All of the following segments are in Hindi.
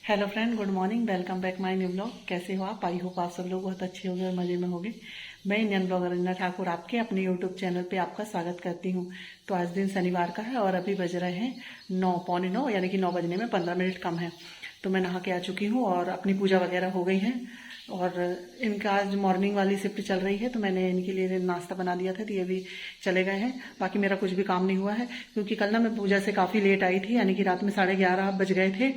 Hello friend, good morning. Welcome back my new blog. कैसे हो आप? आई होप आप सब लोग बहुत अच्छे होंगे और मज़े में होंगे। मैं इंडियन ब्लॉगर रंजना ठाकुर आपके अपने यूट्यूब चैनल पे आपका स्वागत करती हूँ। तो आज दिन शनिवार का है और अभी बज रहे हैं 9, 9:45, यानी कि 9 बजने में 15 मिनट कम है। तो मैं नहा के आ चुकी हूँ और अपनी पूजा वगैरह हो गई है। और इनका आज मॉर्निंग वाली शिफ्ट चल रही है तो मैंने इनके लिए नाश्ता बना दिया था, तो ये भी चले गए हैं। बाकी मेरा कुछ भी काम नहीं हुआ है क्योंकि कल ना मैं पूजा से काफ़ी लेट आई थी, यानी कि रात में 11:30 बज गए थे।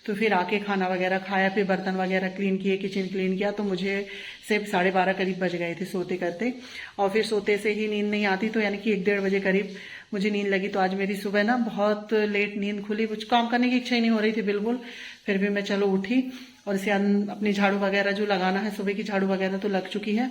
तो फिर आके खाना वगैरह खाया, फिर बर्तन वगैरह क्लीन किए, किचन क्लीन किया, तो मुझे सिर्फ 12:30 करीब बज गए थे सोते करते। और फिर सोते से ही नींद नहीं आती, तो यानी कि 1-1:30 बजे करीब मुझे नींद लगी। तो आज मेरी सुबह ना बहुत लेट नींद खुली, कुछ काम करने की इच्छा ही नहीं हो रही थी बिल्कुल। फिर भी मैं चलो उठी और इसे अपनी झाड़ू वगैरह जो लगाना है, सुबह की झाड़ू वगैरह तो लग चुकी है।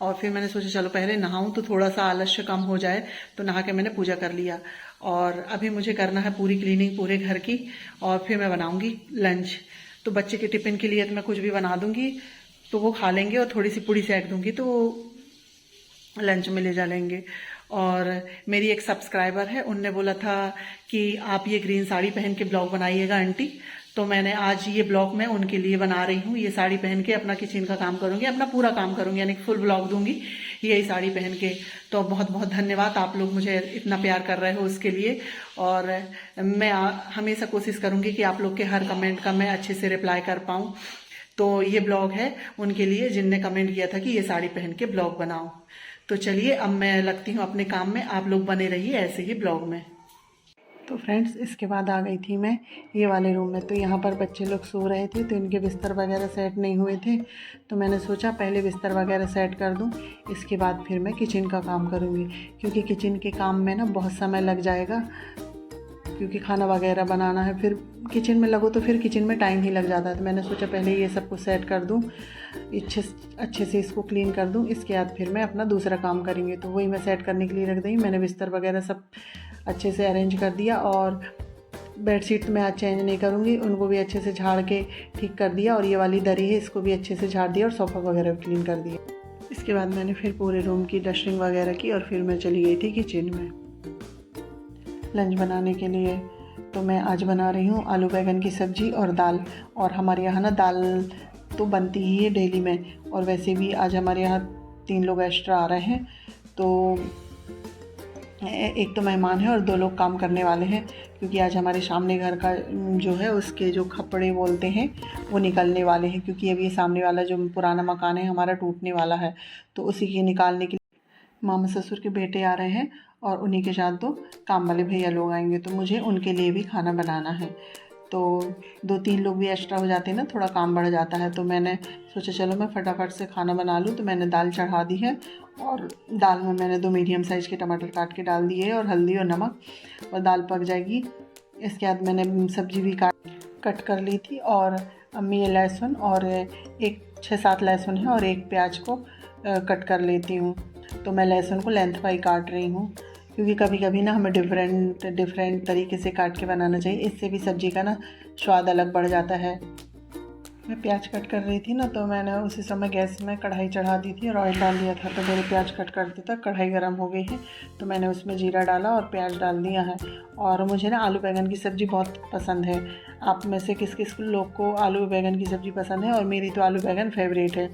और फिर मैंने सोचा चलो पहले नहाऊं तो थोड़ा सा आलस्य कम हो जाए, तो नहा के मैंने पूजा कर लिया। और अभी मुझे करना है पूरी क्लीनिंग पूरे घर की, और फिर मैं बनाऊंगी लंच। तो बच्चे के टिफिन के लिए तो मैं कुछ भी बना दूंगी, तो वो खा लेंगे, और थोड़ी सी पूड़ी सेक दूंगी तो लंच में ले जा लेंगे। और मेरी एक सब्सक्राइबर है, उनने बोला था कि आप ये ग्रीन साड़ी पहन के ब्लॉग बनाइएगा आंटी। तो मैंने आज ये ब्लॉग मैं उनके लिए बना रही हूँ। ये साड़ी पहन के अपना किचन का काम करूंगी, अपना पूरा काम करूंगी, यानी फुल ब्लॉग दूंगी यही साड़ी पहन के। तो बहुत बहुत धन्यवाद, आप लोग मुझे इतना प्यार कर रहे हो उसके लिए। और मैं हमेशा कोशिश करूंगी कि आप लोग के हर कमेंट का मैं अच्छे से रिप्लाई कर पाऊँ। तो ये ब्लॉग है उनके लिए जिनने कमेंट किया था कि ये साड़ी पहन के ब्लॉग बनाओ। तो चलिए अब मैं लगती हूँ अपने काम में, आप लोग बने रहिए ऐसे ही ब्लॉग में। तो फ्रेंड्स, इसके बाद आ गई थी मैं ये वाले रूम में। तो यहाँ पर बच्चे लोग सो रहे थे, तो इनके बिस्तर वगैरह सेट नहीं हुए थे। तो मैंने सोचा पहले बिस्तर वगैरह सेट कर दूँ, इसके बाद फिर मैं किचन का काम करूँगी, क्योंकि किचन के काम में ना बहुत समय लग जाएगा, क्योंकि खाना वगैरह बनाना है। फिर किचन में लगो तो फिर किचन में टाइम ही लग जाता है। तो मैंने सोचा पहले ये सब कुछ सेट कर दूँ, अच्छे से इसको क्लीन कर दूँ, इसके बाद फिर मैं अपना दूसरा काम करेंगे। तो वही मैं सेट करने के लिए रख दी। मैंने बिस्तर वगैरह सब अच्छे से अरेंज कर दिया, और बेडशीट मैं आज चेंज नहीं करूँगी, उनको भी अच्छे से झाड़ के ठीक कर दिया। और ये वाली दरी है, इसको भी अच्छे से झाड़ दिया और सोफ़ा वगैरह भी क्लीन कर दिया। इसके बाद मैंने फिर पूरे रूम की डस्टिंग वगैरह की, और फिर मैं चली गई थी किचन में लंच बनाने के लिए। तो मैं आज बना रही हूँ आलू बैंगन की सब्ज़ी और दाल। और हमारे यहाँ ना दाल तो बनती ही है डेली में, और वैसे भी आज हमारे यहाँ 3 लोग एक्स्ट्रा आ रहे हैं। तो एक तो मेहमान है और 2 लोग काम करने वाले हैं, क्योंकि आज हमारे सामने घर का जो है उसके जो खपड़े बोलते हैं वो निकलने वाले हैं, क्योंकि अभी ये सामने वाला जो पुराना मकान है हमारा टूटने वाला है। तो उसी के निकालने के लिए मामा ससुर के बेटे आ रहे हैं, और उन्हीं के साथ 2 काम वाले भैया लोग आएंगे, तो मुझे उनके लिए भी खाना बनाना है। तो 2-3 लोग भी एक्स्ट्रा हो जाते हैं ना, थोड़ा काम बढ़ जाता है। तो मैंने सोचा चलो मैं फटाफट से खाना बना लूँ। तो मैंने दाल चढ़ा दी है, और दाल में मैंने 2 मीडियम साइज़ के टमाटर काट के डाल दिए, और हल्दी और नमक, और दाल पक जाएगी। इसके बाद मैंने सब्ज़ी भी कट कर ली थी, और अम्मी ये लहसुन और एक 6-7 लहसुन है और एक प्याज को कट कर लेती हूँ। तो मैं लहसुन को लेंथ वाइज काट रही हूँ, क्योंकि कभी कभी ना हमें डिफरेंट तरीके से काट के बनाना चाहिए, इससे भी सब्ज़ी का ना स्वाद अलग बढ़ जाता है। मैं प्याज कट कर रही थी ना, तो मैंने उसी समय गैस में कढ़ाई चढ़ा दी थी और ऑयल डाल दिया था। तो मेरे प्याज कट करते तक कढ़ाई गर्म हो गई है, तो मैंने उसमें जीरा डाला और प्याज डाल दिया है। और मुझे ना आलू बैंगन की सब्ज़ी बहुत पसंद है। आप में से किस किस लोग को आलू बैंगन की सब्ज़ी पसंद है? और मेरी तो आलू बैंगन फेवरेट है।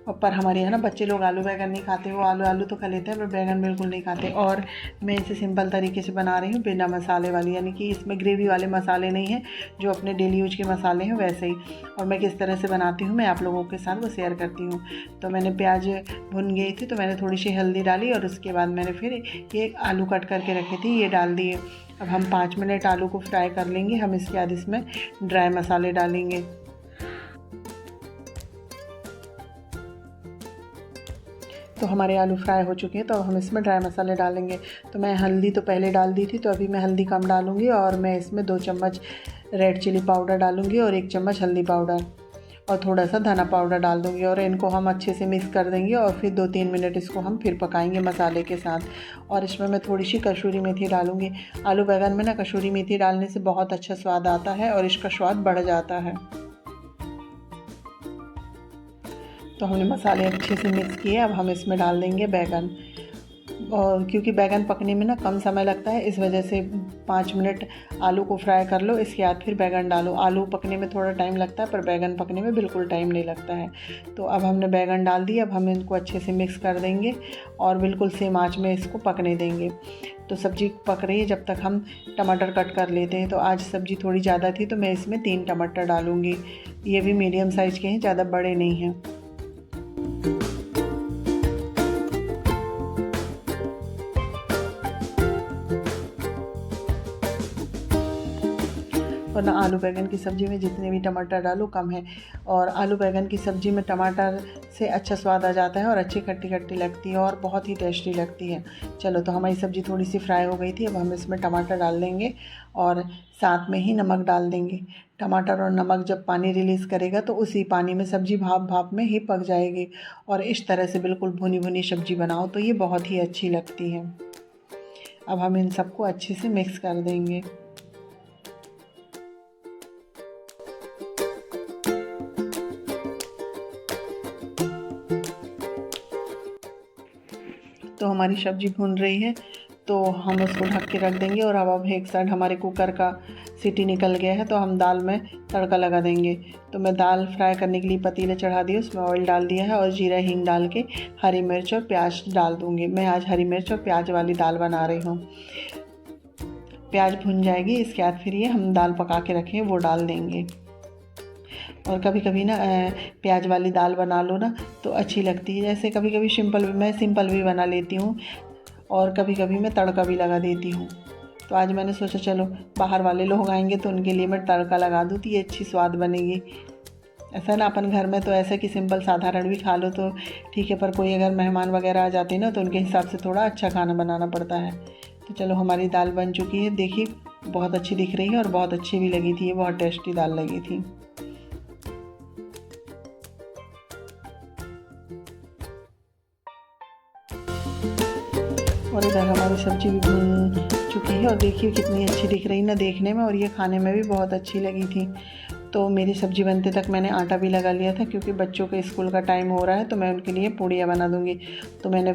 और पर हमारे यहाँ ना बच्चे लोग आलू बैंगन नहीं खाते, वो आलू तो खा लेते हैं पर बैंगन बिल्कुल नहीं खाते। और मैं इसे सिंपल तरीके से बना रही हूँ, बिना मसाले वाली, यानी कि इसमें ग्रेवी वाले मसाले नहीं हैं, जो अपने डेली यूज के मसाले हैं वैसे ही। और मैं किस तरह से बनाती हूँ मैं आप लोगों के साथ वो शेयर करती हूँ। तो मैंने प्याज भुन गई थी, तो मैंने थोड़ी सी हल्दी डाली, और उसके बाद मैंने फिर ये आलू कट करके रखे थे ये डाल दिए। अब हम 5 मिनट आलू को फ्राई कर लेंगे। हम इसके बाद इसमें ड्राई मसाले डालेंगे। तो हमारे आलू फ्राई हो चुके हैं, तो अब हम इसमें ड्राई मसाले डालेंगे। तो मैं हल्दी तो पहले डाल दी थी, तो अभी मैं हल्दी कम डालूँगी, और मैं इसमें 2 चम्मच रेड चिली पाउडर डालूँगी, और 1 चम्मच हल्दी पाउडर, और थोड़ा सा धना पाउडर डाल दूँगी। और इनको हम अच्छे से मिक्स कर देंगे, और फिर 2-3 मिनट इसको हम फिर पकाएंगे मसाले के साथ। और इसमें मैं थोड़ी सी कसूरी मेथी डालूँगी। आलू बैंगन में ना कसूरी मेथी डालने से बहुत अच्छा स्वाद आता है, और इसका स्वाद बढ़ जाता है। तो हमने मसाले अच्छे से मिक्स किए। अब हम इसमें डाल देंगे बैंगन। और क्योंकि बैगन पकने में ना कम समय लगता है, इस वजह से 5 मिनट आलू को फ्राई कर लो, इसके बाद फिर बैगन डालो। आलू पकने में थोड़ा टाइम लगता है पर बैगन पकने में बिल्कुल टाइम नहीं लगता है। तो अब हमने बैगन डाल दिया, अब हम इनको अच्छे से मिक्स कर देंगे और बिल्कुल सेम आँच में इसको पकने देंगे। तो सब्ज़ी पक रही है, जब तक हम टमाटर कट कर लेते हैं। तो आज सब्ज़ी थोड़ी ज़्यादा थी तो मैं इसमें 3 टमाटर डालूँगी। ये भी मीडियम साइज़ के हैं, ज़्यादा बड़े नहीं हैं। वरना आलू बैंगन की सब्ज़ी में जितने भी टमाटर डालो कम है, और आलू बैंगन की सब्ज़ी में टमाटर से अच्छा स्वाद आ जाता है और अच्छी खट्टी खट्टी लगती है और बहुत ही टेस्टी लगती है। चलो, तो हमारी सब्ज़ी थोड़ी सी फ्राई हो गई थी, अब हम इसमें टमाटर डाल देंगे और साथ में ही नमक डाल देंगे। टमाटर और नमक जब पानी रिलीज़ करेगा तो उसी पानी में सब्ज़ी भाप भाप में ही पक जाएगी। और इस तरह से बिल्कुल भुनी भुनी सब्ज़ी बनाओ तो ये बहुत ही अच्छी लगती है। अब हम इन सबको अच्छे से मिक्स कर देंगे। तो हमारी सब्ज़ी भुन रही है तो हम उसको ढक के रख देंगे। और अब एक साइड हमारे कुकर का सीटी निकल गया है तो हम दाल में तड़का लगा देंगे। तो मैं दाल फ्राई करने के लिए पतीले चढ़ा दिए, उसमें ऑयल डाल दिया है और जीरा हींग डाल के हरी मिर्च और प्याज डाल दूँगी। मैं आज हरी मिर्च और प्याज वाली दाल बना रही हूँ। प्याज भुन जाएगी, इसके बाद फिर ये हम दाल पका के रखें वो डाल देंगे। और कभी कभी ना प्याज वाली दाल बना लो ना तो अच्छी लगती है। जैसे कभी कभी मैं सिंपल भी बना लेती हूँ और कभी कभी मैं तड़का भी लगा देती हूँ। तो आज मैंने सोचा चलो बाहर वाले लोग आएंगे तो उनके लिए मैं तड़का लगा दूँ तो ये अच्छी स्वाद बनेगी। ऐसा ना अपन घर में तो ऐसा कि सिंपल साधारण भी खा लो तो ठीक है, पर कोई अगर मेहमान वगैरह आ जाते हैं ना तो उनके हिसाब से थोड़ा अच्छा खाना बनाना पड़ता है। तो चलो, हमारी दाल बन चुकी है, देखिए बहुत अच्छी दिख रही है और बहुत अच्छी भी लगी थी, ये बहुत टेस्टी दाल लगी थी। और इधर हमारी सब्ज़ी भी भून चुकी है और देखिए कितनी अच्छी दिख रही ना देखने में, और ये खाने में भी बहुत अच्छी लगी थी। तो मेरी सब्ज़ी बनते तक मैंने आटा भी लगा लिया था, क्योंकि बच्चों के स्कूल का टाइम हो रहा है तो मैं उनके लिए पूड़ियाँ बना दूँगी। तो मैंने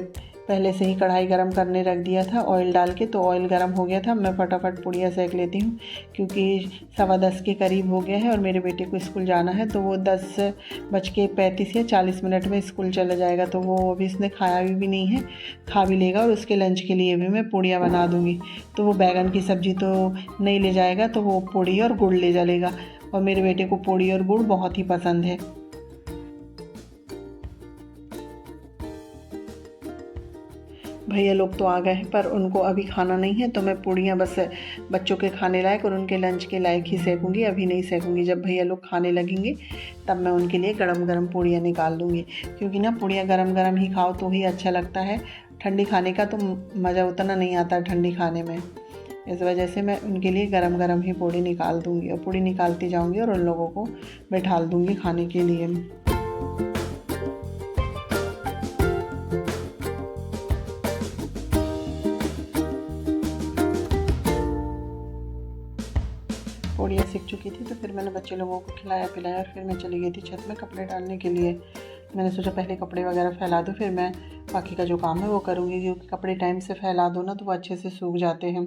पहले से ही कढ़ाई गरम करने रख दिया था ऑयल डाल के, तो ऑयल गरम हो गया था। मैं फटाफट पूड़ियाँ सेक लेती हूँ क्योंकि 10:15 के करीब हो गया है और मेरे बेटे को स्कूल जाना है। तो वो 10:35 या 40 मिनट में स्कूल चला जाएगा। तो वो अभी इसने खाया भी नहीं है, खा भी लेगा और उसके लंच के लिए भी मैं पूड़ियाँ बना दूँगी। तो वो बैगन की सब्ज़ी तो नहीं ले जाएगा, तो वो पूड़ी और गुड़ ले चलेगा। और मेरे बेटे को पूड़ी और गुड़ बहुत ही पसंद है। भैया लोग तो आ गए हैं पर उनको अभी खाना नहीं है, तो मैं पूड़ियाँ बस बच्चों के खाने लायक और उनके लंच के लायक ही सेकूँगी, अभी नहीं सेकूँगी। जब भैया लोग खाने लगेंगे तब मैं उनके लिए गरम गरम पूड़ियाँ निकाल दूँगी, क्योंकि ना पूड़ियाँ गरम गरम ही खाओ तो ही अच्छा लगता है। ठंडी खाने का तो मज़ा उतना नहीं आता ठंडी खाने में। इस वजह से मैं उनके लिए गरम गरम ही पूड़ी निकाल दूँगी और पूड़ी निकालती जाऊँगी और उन लोगों को बैठाल दूँगी खाने के लिए। पूड़ियाँ सीख चुकी थी तो फिर मैंने बच्चे लोगों को खिलाया पिलाया और फिर मैं चली गई थी छत में कपड़े डालने के लिए। मैंने सोचा पहले कपड़े वगैरह फैला दूँ, फिर मैं बाकी का जो काम है वो करूँगी, क्योंकि कपड़े टाइम से फैला दो ना तो वो अच्छे से सूख जाते हैं।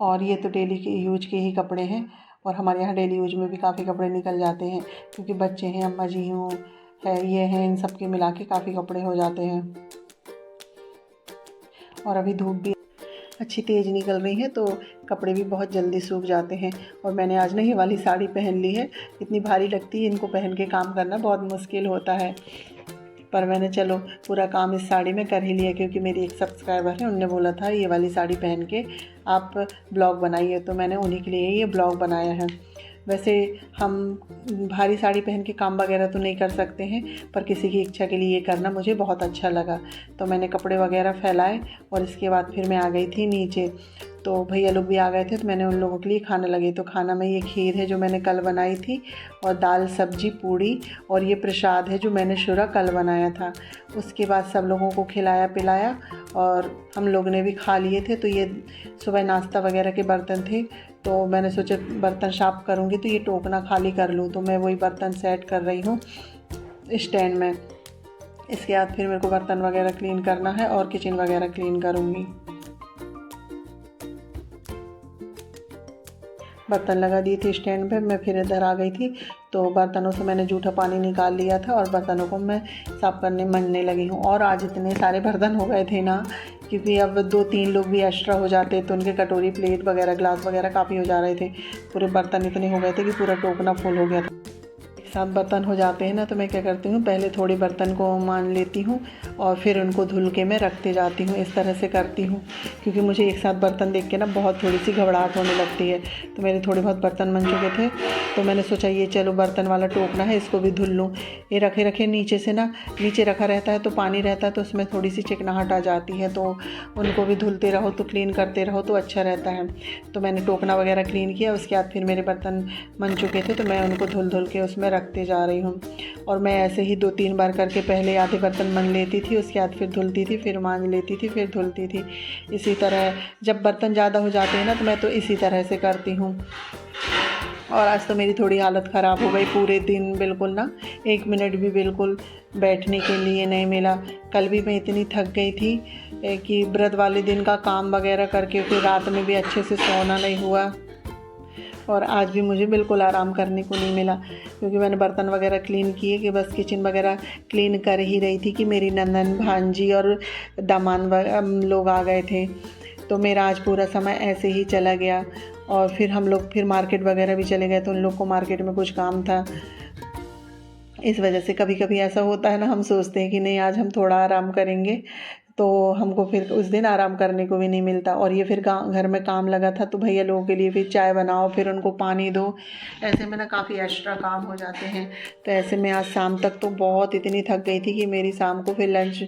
और ये तो डेली के यूज के ही कपड़े हैं, और हमारे यहाँ डेली यूज में भी काफ़ी कपड़े निकल जाते हैं, क्योंकि बच्चे हैं, अम्मा जी हूँ है, ये हैं, इन सब के मिला के काफ़ी कपड़े हो जाते हैं। और अभी धूप भी अच्छी तेज़ निकल रही है तो कपड़े भी बहुत जल्दी सूख जाते हैं। और मैंने आज ना ये वाली साड़ी पहन ली है, इतनी भारी लगती है, इनको पहन के काम करना बहुत मुश्किल होता है, पर मैंने चलो पूरा काम इस साड़ी में कर ही लिया, क्योंकि मेरी एक सब्सक्राइबर है, उनने बोला था ये वाली साड़ी पहन के आप ब्लॉग बनाइए, तो मैंने उन्हीं के लिए ये ब्लॉग बनाया है। वैसे हम भारी साड़ी पहन के काम वगैरह तो नहीं कर सकते हैं, पर किसी की इच्छा के लिए ये करना मुझे बहुत अच्छा लगा। तो मैंने कपड़े वगैरह फैलाए और इसके बाद फिर मैं आ गई थी नीचे। तो भैया लोग भी आ गए थे तो मैंने उन लोगों के लिए खाना लगी। तो खाना में ये खीर है जो मैंने कल बनाई थी, और दाल सब्जी पूड़ी, और ये प्रसाद है जो मैंने शुरा कल बनाया था। उसके बाद सब लोगों को खिलाया पिलाया और हम लोग ने भी खा लिए थे। तो ये सुबह नाश्ता वगैरह के बर्तन थे, तो मैंने सोचा बर्तन साफ करूँगी तो ये टोकना खाली कर लूँ, तो मैं वही बर्तन सेट कर रही हूँ स्टैंड में। इसके बाद फिर मेरे को बर्तन वगैरह क्लीन करना है और किचन वगैरह क्लीन करूँगी। बर्तन लगा दी थी स्टैंड पे, मैं फिर इधर आ गई थी तो बर्तनों से मैंने जूठा पानी निकाल लिया था और बर्तनों को मैं साफ़ करने मंजने लगी हूँ। और आज इतने सारे बर्तन हो गए थे ना, क्योंकि अब 2-3 लोग भी एक्स्ट्रा हो जाते तो उनके कटोरी प्लेट वगैरह ग्लास वगैरह काफ़ी हो जा रहे थे। पूरे बर्तन इतने हो गए थे कि पूरा टोकना फुल हो गया था। एक साथ बर्तन हो जाते हैं ना तो मैं क्या करती हूँ, पहले थोड़ी बर्तन को मान लेती हूँ और फिर उनको धुल के मैं रखते जाती हूँ। इस तरह से करती हूँ क्योंकि मुझे एक साथ बर्तन देख के ना बहुत थोड़ी सी घबराहट होने लगती है। तो मेरे थोड़े बहुत बर्तन बन चुके थे तो मैंने सोचा ये चलो बर्तन वाला टोकना है, इसको भी धुल लूँ। ये रखे रखे नीचे से ना, नीचे रखा रहता है तो पानी रहता है तो उसमें थोड़ी सी चिकनाहट आ जाती है, तो उनको भी धुलते रहो तो क्लीन करते रहो तो अच्छा रहता है। तो मैंने टोकना वगैरह क्लीन किया। उसके बाद फिर मेरे बर्तन बन चुके थे तो मैं उनको धुल धुल के उसमें रखते जा रही हूँ। और मैं ऐसे ही 2-3 बार करके पहले आधे बर्तन मान लेती थी, उसके बाद फिर धुलती थी, फिर मांज लेती थी, फिर धुलती थी। इसी तरह जब बर्तन ज़्यादा हो जाते हैं ना तो मैं तो इसी तरह से करती हूँ। और आज तो मेरी थोड़ी हालत ख़राब हो गई, पूरे दिन बिल्कुल ना 1 मिनट भी बिल्कुल बैठने के लिए नहीं मिला। कल भी मैं इतनी थक गई थी कि व्रत वाले दिन का काम वगैरह करके फिर रात में भी अच्छे से सोना नहीं हुआ और आज भी मुझे बिल्कुल आराम करने को नहीं मिला क्योंकि मैंने बर्तन वगैरह क्लीन किए कि बस किचन वगैरह क्लीन कर ही रही थी कि मेरी नंदन भांजी और दामाद लोग आ गए थे। तो मेरा आज पूरा समय ऐसे ही चला गया और फिर हम लोग फिर मार्केट वगैरह भी चले गए तो उन लोग को मार्केट में कुछ काम था। इस वजह से कभी कभी ऐसा होता है ना, हम सोचते हैं कि नहीं आज हम थोड़ा आराम करेंगे तो हमको फिर उस दिन आराम करने को भी नहीं मिलता। और ये फिर घर में काम लगा था तो भैया लोगों के लिए फिर चाय बनाओ, फिर उनको पानी दो, ऐसे में ना काफ़ी एक्स्ट्रा काम हो जाते हैं। तो ऐसे में आज शाम तक तो बहुत इतनी थक गई थी कि मेरी शाम को फिर लंच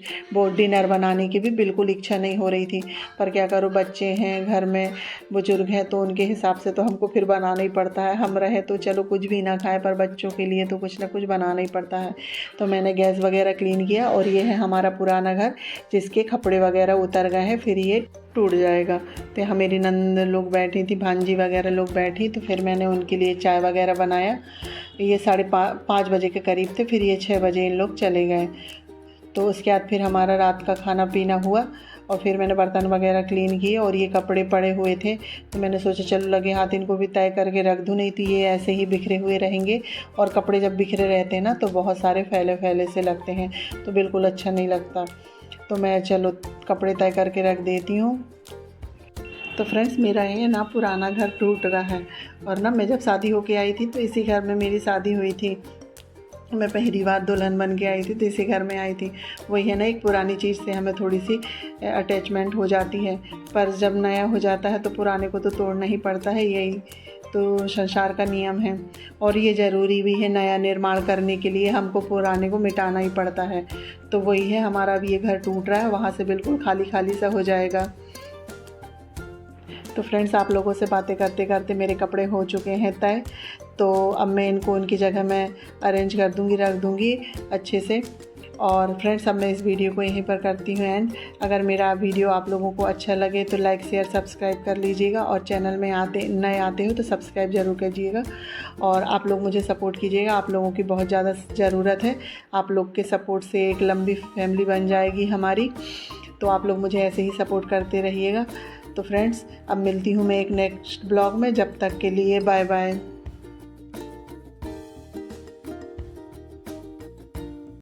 डिनर बनाने की भी बिल्कुल इच्छा नहीं हो रही थी। पर क्या करो, बच्चे हैं घर में, बुजुर्ग हैं तो उनके हिसाब से तो हमको फिर बनाना ही पड़ता है। हम रहे तो चलो कुछ भी ना खाए पर बच्चों के लिए तो कुछ ना कुछ बनाना ही पड़ता है। तो मैंने गैस वगैरह क्लीन किया और ये है हमारा पुराना घर जिसके कपड़े वगैरह उतर गए हैं, फिर ये टूट जाएगा। तो यहाँ मेरी नंद लोग बैठी थी, भांजी वगैरह लोग बैठी, तो फिर मैंने उनके लिए चाय वगैरह बनाया। ये 5:30 बजे के करीब थे, फिर ये 6 बजे इन लोग चले गए। तो उसके बाद फिर हमारा रात का खाना पीना हुआ और फिर मैंने बर्तन वगैरह क्लीन किए और ये कपड़े पड़े हुए थे तो मैंने सोचा चलो लगे हाथ इनको भी तय करके रख दूँ, नहीं तो ये ऐसे ही बिखरे हुए रहेंगे। और कपड़े जब बिखरे रहते हैं ना तो बहुत सारे फैले फैले से लगते हैं तो बिल्कुल अच्छा नहीं लगता। तो मैं चलो कपड़े तय करके रख देती हूँ। तो फ्रेंड्स मेरा ये ना पुराना घर टूट रहा है और ना मैं जब शादी होके आई थी तो इसी घर में मेरी शादी हुई थी। मैं पहली बार दुल्हन बन के आई थी तो इसी घर में आई थी। वही है ना, एक पुरानी चीज़ से हमें थोड़ी सी अटैचमेंट हो जाती है, पर जब नया हो जाता है तो पुराने को तो तोड़ना ही पड़ता है, यही तो संसार का नियम है। और ये ज़रूरी भी है, नया निर्माण करने के लिए हमको पुराने को मिटाना ही पड़ता है। तो वही है, हमारा भी ये घर टूट रहा है, वहाँ से बिल्कुल खाली खाली सा हो जाएगा। तो फ्रेंड्स आप लोगों से बातें करते करते मेरे कपड़े हो चुके हैं तय। तो अब मैं इनको उनकी जगह में अरेंज कर दूँगी, रख दूँगी अच्छे से। और फ्रेंड्स अब मैं इस वीडियो को यहीं पर करती हूँ एंड। अगर मेरा वीडियो आप लोगों को अच्छा लगे तो लाइक शेयर सब्सक्राइब कर लीजिएगा और चैनल में नए आते हो तो सब्सक्राइब ज़रूर कीजिएगा और आप लोग मुझे सपोर्ट कीजिएगा। आप लोगों की बहुत ज़्यादा ज़रूरत है, आप लोग के सपोर्ट से एक लंबी फैमिली बन जाएगी हमारी। तो आप लोग मुझे ऐसे ही सपोर्ट करते रहिएगा। तो फ्रेंड्स अब मिलती हूँ मैं एक नेक्स्ट ब्लॉग में, जब तक के लिए बाय बाय।